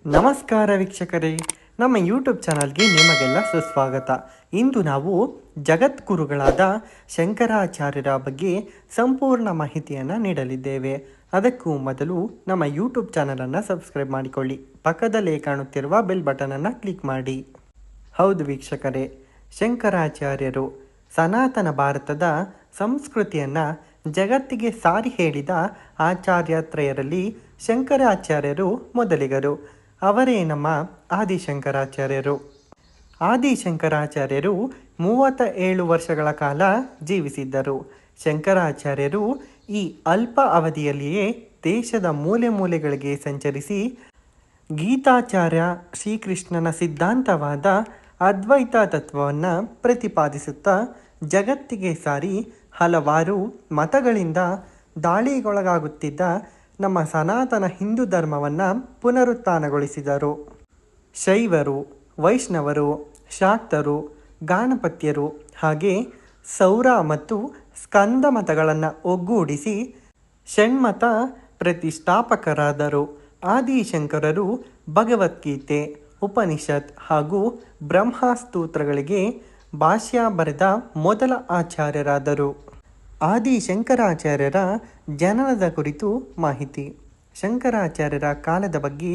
ನಮಸ್ಕಾರ ವೀಕ್ಷಕರೇ, ನಮ್ಮ ಯೂಟ್ಯೂಬ್ ಚಾನಲ್ಗೆ ನಿಮಗೆಲ್ಲ ಸುಸ್ವಾಗತ. ಇಂದು ನಾವು ಜಗದ್ಗುರುಗಳಾದ ಶಂಕರಾಚಾರ್ಯರ ಬಗ್ಗೆ ಸಂಪೂರ್ಣ ಮಾಹಿತಿಯನ್ನು ನೀಡಲಿದ್ದೇವೆ. ಅದಕ್ಕೂ ಮೊದಲು ನಮ್ಮ ಯೂಟ್ಯೂಬ್ ಚಾನಲನ್ನು ಸಬ್ಸ್ಕ್ರೈಬ್ ಮಾಡಿಕೊಳ್ಳಿ, ಪಕ್ಕದಲ್ಲೇ ಕಾಣುತ್ತಿರುವ ಬೆಲ್ ಬಟನನ್ನು ಕ್ಲಿಕ್ ಮಾಡಿ. ಹೌದು ವೀಕ್ಷಕರೇ, ಶಂಕರಾಚಾರ್ಯರು ಸನಾತನ ಭಾರತದ ಸಂಸ್ಕೃತಿಯನ್ನು ಜಗತ್ತಿಗೆ ಸಾರಿ ಹೇಳಿದ ಆಚಾರ್ಯತ್ರಯರಲ್ಲಿ ಶಂಕರಾಚಾರ್ಯರು ಮೊದಲಿಗರು. ಅವರೇ ನಮ್ಮ ಆದಿಶಂಕರಾಚಾರ್ಯರು. ಆದಿಶಂಕರಾಚಾರ್ಯರು 37 ವರ್ಷಗಳ ಕಾಲ ಜೀವಿಸಿದ್ದರು. ಶಂಕರಾಚಾರ್ಯರು ಈ ಅಲ್ಪ ಅವಧಿಯಲ್ಲಿಯೇ ದೇಶದ ಮೂಲೆ ಮೂಲೆಗಳಿಗೆ ಸಂಚರಿಸಿ ಗೀತಾಚಾರ್ಯ ಶ್ರೀಕೃಷ್ಣನ ಸಿದ್ಧಾಂತವಾದ ಅದ್ವೈತ ತತ್ವವನ್ನು ಪ್ರತಿಪಾದಿಸುತ್ತಾ ಜಗತ್ತಿಗೆ ಸಾರಿ ಹಲವಾರು ಮತಗಳಿಂದ ದಾಳಿಗೊಳಗಾಗುತ್ತಿದ್ದ ನಮ್ಮ ಸನಾತನ ಹಿಂದೂ ಧರ್ಮವನ್ನು ಪುನರುತ್ಥಾನಗೊಳಿಸಿದರು. ಶೈವರು, ವೈಷ್ಣವರು, ಶಾಕ್ತರು, ಗಾಣಪತ್ಯರು ಹಾಗೆ ಸೌರ ಮತ್ತು ಸ್ಕಂದ ಮತಗಳನ್ನು ಒಗ್ಗೂಡಿಸಿ ಷಣ್ಮತ ಪ್ರತಿಷ್ಠಾಪಕರಾದರು. ಆದಿಶಂಕರರು ಭಗವದ್ಗೀತೆ, ಉಪನಿಷತ್ ಹಾಗೂ ಬ್ರಹ್ಮಸ್ತೋತ್ರಗಳಿಗೆ ಭಾಷ್ಯ ಬರೆದ ಮೊದಲ ಆಚಾರ್ಯರಾದರು. ಆದಿಶಂಕರಾಚಾರ್ಯರ ಜನನದ ಕುರಿತು ಮಾಹಿತಿ. ಶಂಕರಾಚಾರ್ಯರ ಕಾಲದ ಬಗ್ಗೆ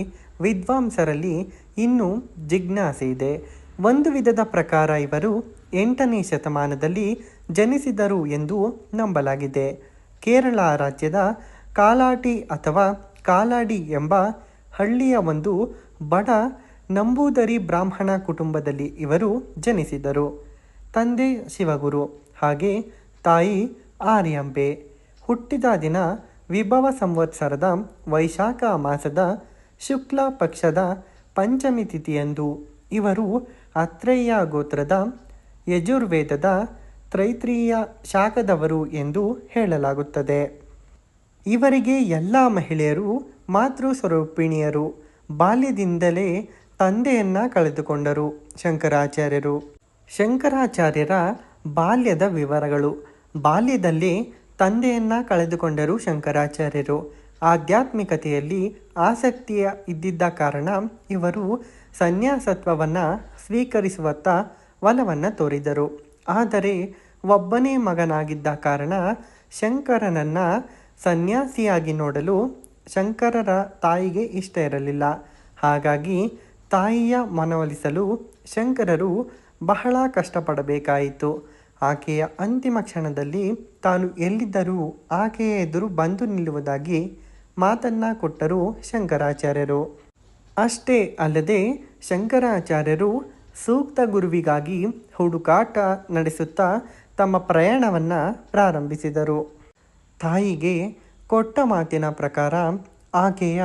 ವಿದ್ವಾಂಸರಲ್ಲಿ ಇನ್ನೂ ಜಿಜ್ಞಾಸೆ ಇದೆ. ಒಂದು ವಿಧದ ಪ್ರಕಾರ ಇವರು 8ನೇ ಶತಮಾನದಲ್ಲಿ ಜನಿಸಿದರು ಎಂದು ನಂಬಲಾಗಿದೆ. ಕೇರಳ ರಾಜ್ಯದ ಕಾಲಾಟಿ ಅಥವಾ ಕಾಲಾಡಿ ಎಂಬ ಹಳ್ಳಿಯ ಒಂದು ಬಡ ನಂಬೂದರಿ ಬ್ರಾಹ್ಮಣ ಕುಟುಂಬದಲ್ಲಿ ಇವರು ಜನಿಸಿದರು. ತಂದೆ ಶಿವಗುರು ಹಾಗೆ ತಾಯಿ ಆರ್ಯಾಂಬೆ. ಹುಟ್ಟಿದ ದಿನ ವಿಭವ ಸಂವತ್ಸರದ ವೈಶಾಖ ಮಾಸದ ಶುಕ್ಲ ಪಕ್ಷದ ಪಂಚಮಿ ತಿಥಿಯಂದು. ಇವರು ಅತ್ರೇಯ ಗೋತ್ರದ ಯಜುರ್ವೇದದ ತೈತ್ರೀಯ ಶಾಖದವರು ಎಂದು ಹೇಳಲಾಗುತ್ತದೆ. ಇವರಿಗೆ ಎಲ್ಲ ಮಹಿಳೆಯರು ಮಾತೃ ಸ್ವರೂಪಿಣಿಯರು. ಬಾಲ್ಯದಿಂದಲೇ ತಂದೆಯನ್ನು ಕಳೆದುಕೊಂಡರು ಶಂಕರಾಚಾರ್ಯರು. ಶಂಕರಾಚಾರ್ಯರ ಬಾಲ್ಯದ ವಿವರಗಳು. ಬಾಲ್ಯದಲ್ಲೇ ತಂದೆಯನ್ನು ಕಳೆದುಕೊಂಡರು ಶಂಕರಾಚಾರ್ಯರು. ಆಧ್ಯಾತ್ಮಿಕತೆಯಲ್ಲಿ ಆಸಕ್ತಿಯ ಇದ್ದಿದ್ದ ಕಾರಣ ಇವರು ಸನ್ಯಾಸತ್ವವನ್ನು ಸ್ವೀಕರಿಸುವತ್ತ ಒಲವನ್ನು ತೋರಿದರು. ಆದರೆ ಒಬ್ಬನೇ ಮಗನಾಗಿದ್ದ ಕಾರಣ ಶಂಕರನನ್ನು ಸನ್ಯಾಸಿಯಾಗಿ ನೋಡಲು ಶಂಕರರ ತಾಯಿಗೆ ಇಷ್ಟ ಇರಲಿಲ್ಲ. ಹಾಗಾಗಿ ತಾಯಿಯ ಮನವೊಲಿಸಲು ಶಂಕರರು ಬಹಳ ಕಷ್ಟಪಡಬೇಕಾಯಿತು. ಆಕೆಯ ಅಂತಿಮ ಕ್ಷಣದಲ್ಲಿ ತಾನು ಎಲ್ಲಿದ್ದರೂ ಆಕೆಯ ಎದುರು ಬಂದು ನಿಲ್ಲುವುದಾಗಿ ಮಾತನ್ನು ಕೊಟ್ಟರು ಶಂಕರಾಚಾರ್ಯರು. ಅಷ್ಟೇ ಅಲ್ಲದೆ ಶಂಕರಾಚಾರ್ಯರು ಸೂಕ್ತ ಗುರುವಿಗಾಗಿ ಹುಡುಕಾಟ ನಡೆಸುತ್ತಾ ತಮ್ಮ ಪ್ರಯಾಣವನ್ನು ಪ್ರಾರಂಭಿಸಿದರು. ತಾಯಿಗೆ ಕೊಟ್ಟ ಮಾತಿನ ಪ್ರಕಾರ ಆಕೆಯ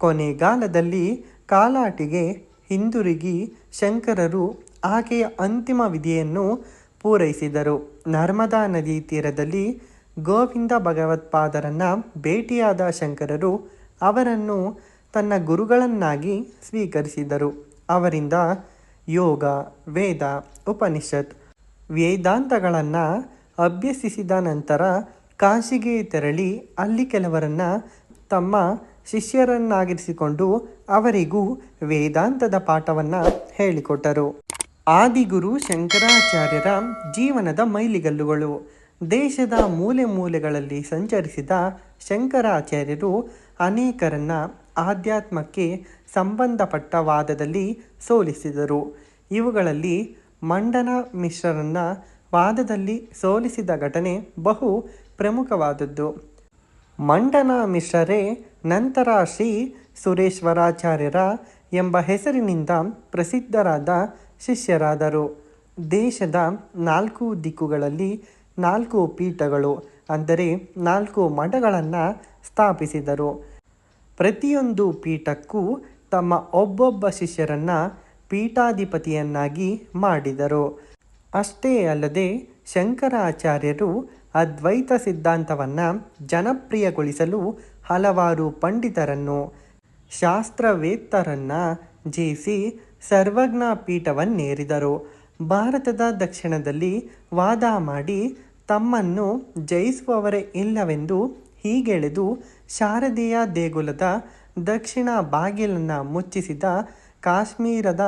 ಕೊನೆಗಾಲದಲ್ಲಿ ಕಾಲಾಟಿಗೆ ಹಿಂದಿರುಗಿ ಶಂಕರರು ಆಕೆಯ ಅಂತಿಮ ವಿಧಿಯನ್ನು ಪೂರೈಸಿದರು. ನರ್ಮದಾ ನದಿ ತೀರದಲ್ಲಿ ಗೋವಿಂದ ಭಗವತ್ಪಾದರನ್ನು ಭೇಟಿಯಾದ ಶಂಕರರು ಅವರನ್ನು ತನ್ನ ಗುರುಗಳನ್ನಾಗಿ ಸ್ವೀಕರಿಸಿದರು. ಅವರಿಂದ ಯೋಗ, ವೇದ, ಉಪನಿಷತ್, ವೇದಾಂತಗಳನ್ನು ಅಭ್ಯಸಿಸಿದ ನಂತರ ಕಾಶಿಗೆ ತೆರಳಿ ಅಲ್ಲಿ ಕೆಲವರನ್ನು ತಮ್ಮ ಶಿಷ್ಯರನ್ನಾಗಿರಿಸಿಕೊಂಡು ಅವರಿಗೂ ವೇದಾಂತದ ಪಾಠವನ್ನು ಹೇಳಿಕೊಟ್ಟರು. ಆದಿಗುರು ಶಂಕರಾಚಾರ್ಯರ ಜೀವನದ ಮೈಲಿಗಲ್ಲುಗಳು. ದೇಶದ ಮೂಲೆ ಮೂಲೆಗಳಲ್ಲಿ ಸಂಚರಿಸಿದ ಶಂಕರಾಚಾರ್ಯರು ಅನೇಕರನ್ನ ಆಧ್ಯಾತ್ಮಕ್ಕೆ ಸಂಬಂಧಪಟ್ಟ ವಾದದಲ್ಲಿ ಸೋಲಿಸಿದರು. ಇವುಗಳಲ್ಲಿ ಮಂಡನ ಮಿಶ್ರರನ್ನ ವಾದದಲ್ಲಿ ಸೋಲಿಸಿದ ಘಟನೆ ಬಹು ಪ್ರಮುಖವಾದದ್ದು. ಮಂಡನ ಮಿಶ್ರರೇ ನಂತರ ಶ್ರೀ ಸುರೇಶ್ವರಾಚಾರ್ಯರ ಎಂಬ ಹೆಸರಿನಿಂದ ಪ್ರಸಿದ್ಧರಾದ ಶಿಷ್ಯರಾದರು. ದೇಶದ 4 ದಿಕ್ಕುಗಳಲ್ಲಿ 4 ಪೀಠಗಳು ಅಂದರೆ 4 ಮಠಗಳನ್ನು ಸ್ಥಾಪಿಸಿದರು. ಪ್ರತಿಯೊಂದು ಪೀಠಕ್ಕೂ ತಮ್ಮ ಒಬ್ಬೊಬ್ಬ ಶಿಷ್ಯರನ್ನು ಪೀಠಾಧಿಪತಿಯನ್ನಾಗಿ ಮಾಡಿದರು. ಅಷ್ಟೇ ಅಲ್ಲದೆ ಶಂಕರಾಚಾರ್ಯರು ಅದ್ವೈತ ಸಿದ್ಧಾಂತವನ್ನು ಜನಪ್ರಿಯಗೊಳಿಸಲು ಹಲವಾರು ಪಂಡಿತರನ್ನು, ಶಾಸ್ತ್ರವೇತ್ತರನ್ನು ಜಯಿಸಿ ಸರ್ವಜ್ಞ ಪೀಠವನ್ನೇರಿದರು. ಭಾರತದ ದಕ್ಷಿಣದಲ್ಲಿ ವಾದ ಮಾಡಿ ತಮ್ಮನ್ನು ಜಯಿಸುವವರೇ ಇಲ್ಲವೆಂದು ಹೀಗೆಳೆದು ಶಾರದೀಯ ದೇಗುಲದ ದಕ್ಷಿಣ ಬಾಗಿಲನ್ನು ಮುಚ್ಚಿಸಿದ ಕಾಶ್ಮೀರದ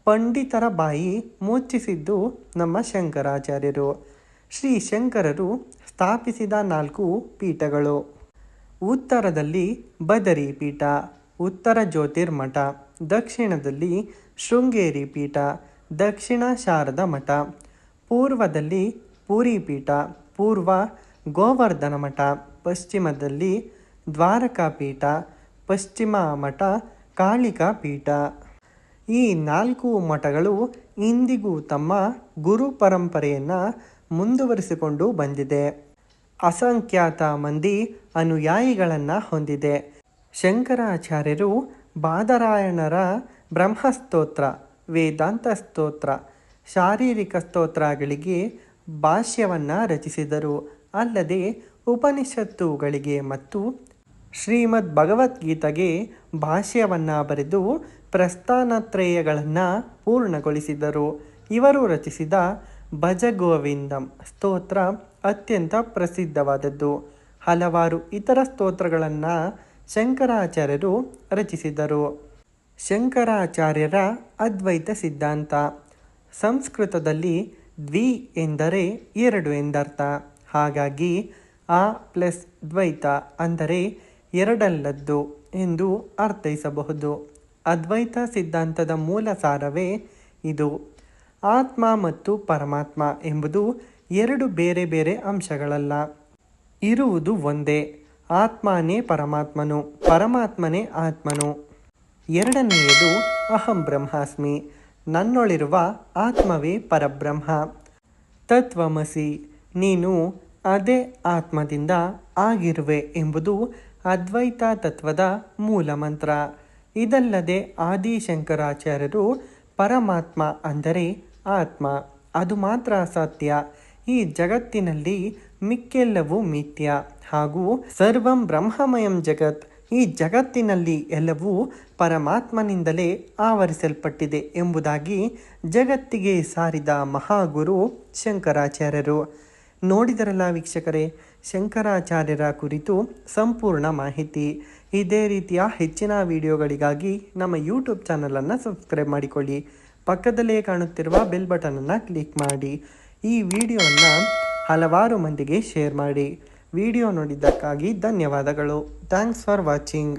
ಪಂಡಿತರ ಬಾಯಿ ಮುಚ್ಚಿಸಿದ್ದು ನಮ್ಮ ಶಂಕರಾಚಾರ್ಯರು. ಶ್ರೀ ಶಂಕರರು ಸ್ಥಾಪಿಸಿದ 4 ಪೀಠಗಳು: ಉತ್ತರದಲ್ಲಿ ಬದರಿ ಪೀಠ, ಉತ್ತರ ಜ್ಯೋತಿರ್ಮಠ; ದಕ್ಷಿಣದಲ್ಲಿ ಶೃಂಗೇರಿ ಪೀಠ, ದಕ್ಷಿಣ ಶಾರದಾ ಮಠ; ಪೂರ್ವದಲ್ಲಿ ಪುರಿ ಪೀಠ, ಪೂರ್ವ ಗೋವರ್ಧನ ಮಠ; ಪಶ್ಚಿಮದಲ್ಲಿ ದ್ವಾರಕಾ ಪೀಠ, ಪಶ್ಚಿಮ ಮಠ ಕಾಳಿಕಾ ಪೀಠ. ಈ 4 ಮಠಗಳು ಇಂದಿಗೂ ತಮ್ಮ ಗುರು ಪರಂಪರೆಯನ್ನು ಮುಂದುವರಿಸಿಕೊಂಡು ಬಂದಿದೆ. ಅಸಂಖ್ಯಾತ ಮಂದಿ ಅನುಯಾಯಿಗಳನ್ನು ಹೊಂದಿದೆ. ಶಂಕರಾಚಾರ್ಯರು ಬಾದರಾಯಣರ ಬ್ರಹ್ಮಸ್ತೋತ್ರ, ವೇದಾಂತ ಸ್ತೋತ್ರ, ಶಾರೀರಿಕ ಸ್ತೋತ್ರಗಳಿಗೆ ಭಾಷ್ಯವನ್ನು ರಚಿಸಿದರು. ಅಲ್ಲದೆ ಉಪನಿಷತ್ತುಗಳಿಗೆ ಮತ್ತು ಶ್ರೀಮದ್ ಭಗವದ್ಗೀತೆಗೆ ಭಾಷ್ಯವನ್ನು ಬರೆದು ಪ್ರಸ್ಥಾನತ್ರಯಗಳನ್ನು ಪೂರ್ಣಗೊಳಿಸಿದರು. ಇವರು ರಚಿಸಿದ ಭಜಗೋವಿಂದಂ ಸ್ತೋತ್ರ ಅತ್ಯಂತ ಪ್ರಸಿದ್ಧವಾದದ್ದು. ಹಲವಾರು ಇತರ ಸ್ತೋತ್ರಗಳನ್ನು ಶಂಕರಾಚಾರ್ಯರು ರಚಿಸಿದರು. ಶಂಕರಾಚಾರ್ಯರ ಅದ್ವೈತ ಸಿದ್ಧಾಂತ. ಸಂಸ್ಕೃತದಲ್ಲಿ ದ್ವಿ ಎಂದರೆ 2 ಎಂದರ್ಥ. ಹಾಗಾಗಿ ಆ ಪ್ಲಸ್ ದ್ವೈತ ಅಂದರೆ ಎರಡಲ್ಲದ್ದು ಎಂದು ಅರ್ಥೈಸಬಹುದು. ಅದ್ವೈತ ಸಿದ್ಧಾಂತದ ಮೂಲ ಸಾರವೇ ಇದು. ಆತ್ಮ ಮತ್ತು ಪರಮಾತ್ಮ ಎಂಬುದು 2 ಬೇರೆ ಬೇರೆ ಅಂಶಗಳಲ್ಲ, ಇರುವುದು ಒಂದೇ. ಆತ್ಮನೇ ಪರಮಾತ್ಮನು, ಪರಮಾತ್ಮನೇ ಆತ್ಮನು. ಎರಡನೆಯದು ಅಹಂ ಬ್ರಹ್ಮಾಸ್ಮಿ, ನನ್ನೊಳಿರುವ ಆತ್ಮವೇ ಪರಬ್ರಹ್ಮ. ತತ್ವಮಸಿ, ನೀನು ಅದೇ ಆತ್ಮದಿಂದ ಆಗಿರುವೆ ಎಂಬುದು ಅದ್ವೈತ ತತ್ವದ ಮೂಲ ಮಂತ್ರ. ಇದಲ್ಲದೆ ಆದಿಶಂಕರಾಚಾರ್ಯರು ಪರಮಾತ್ಮ ಅಂದರೆ ಆತ್ಮ, ಅದು ಮಾತ್ರ ಸತ್ಯ, ಈ ಜಗತ್ತಿನಲ್ಲಿ ಮಿಕ್ಕೆಲ್ಲವೂ ಮಿಥ್ಯ, ಹಾಗೂ ಸರ್ವಂ ಬ್ರಹ್ಮಮಯಂ ಜಗತ್, ಈ ಜಗತ್ತಿನಲ್ಲಿ ಎಲ್ಲವೂ ಪರಮಾತ್ಮನಿಂದಲೇ ಆವರಿಸಲ್ಪಟ್ಟಿದೆ ಎಂಬುದಾಗಿ ಜಗತ್ತಿಗೆ ಸಾರಿದ ಮಹಾಗುರು ಶಂಕರಾಚಾರ್ಯರು. ನೋಡಿದರಲ್ಲ ವೀಕ್ಷಕರೇ, ಶಂಕರಾಚಾರ್ಯರ ಕುರಿತು ಸಂಪೂರ್ಣ ಮಾಹಿತಿ. ಇದೇ ರೀತಿಯ ಹೆಚ್ಚಿನ ವಿಡಿಯೋಗಳಿಗಾಗಿ ನಮ್ಮ ಯೂಟ್ಯೂಬ್ ಚಾನಲನ್ನು ಸಬ್ಸ್ಕ್ರೈಬ್ ಮಾಡಿಕೊಳ್ಳಿ. ಪಕ್ಕದಲ್ಲೇ ಕಾಣುತ್ತಿರುವ ಬೆಲ್ ಬಟನನ್ನು ಕ್ಲಿಕ್ ಮಾಡಿ. ಈ ವಿಡಿಯೋವನ್ನು ಹಲವಾರು ಮಂದಿಗೆ ಶೇರ್ ಮಾಡಿ. ವಿಡಿಯೋ ನೋಡಿದ್ದಕ್ಕಾಗಿ ಧನ್ಯವಾದಗಳು. Thanks for watching.